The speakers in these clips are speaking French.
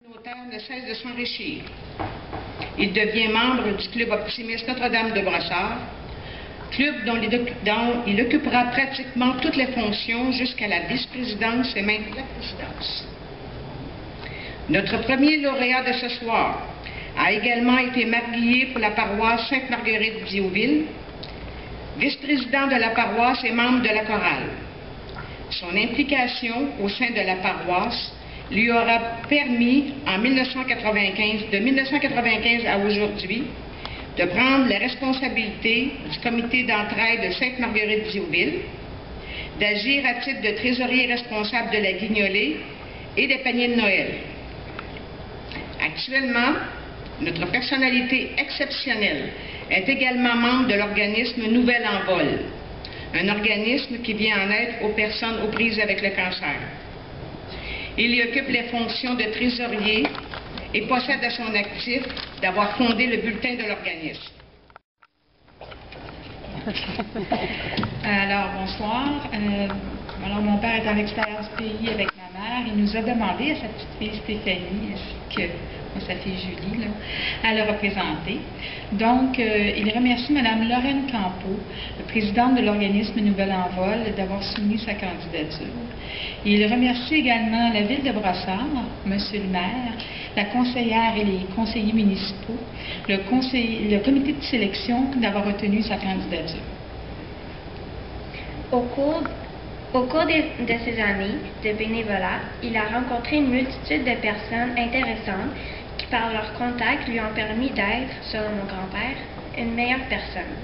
communautaire ne cesse de s'enrichir. Il devient membre du Club optimiste Notre-Dame de Brossard, club dont il occupera pratiquement toutes les fonctions jusqu'à la vice-présidence et même la présidence. Notre premier lauréat de ce soir a également été marguillier pour la paroisse Sainte-Marguerite-Diouville, vice-président de la paroisse et membre de la chorale. Son implication au sein de la paroisse lui aura permis, de 1995 à aujourd'hui, de prendre les responsabilités du comité d'entraide de Sainte-Marguerite-Diouville, d'agir à titre de trésorier responsable de la Guignolée et des paniers de Noël. Actuellement, notre personnalité exceptionnelle est également membre de l'organisme Nouvel Envol, un organisme qui vient en aide aux personnes aux prises avec le cancer. Il y occupe les fonctions de trésorier et possède à son actif d'avoir fondé le bulletin de l'organisme. Alors, bonsoir. Alors, mon père est à l'extérieur du pays avec ma mère. Il nous a demandé à sa petite fille Stéphanie, ainsi que sa fille Julie, là, à le représenter. Donc, il remercie Mme Lorraine Campeau, présidente de l'organisme Nouvel Envol, d'avoir soumis sa candidature. Il remercie également la Ville de Brossard, M. le maire, la conseillère et les conseillers municipaux, le comité de sélection d'avoir retenu sa candidature. Au cours de ces années de bénévolat, il a rencontré une multitude de personnes intéressantes qui, par leurs contacts, lui ont permis d'être, selon mon grand-père, une meilleure personne.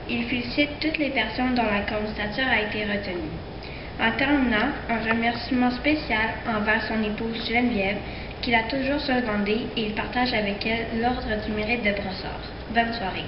Il félicite toutes les personnes dont la candidature a été retenue. En terminant, un remerciement spécial envers son épouse Geneviève, qu'il a toujours secondée, et il partage avec elle l'ordre du mérite de Brossard. Bonne soirée.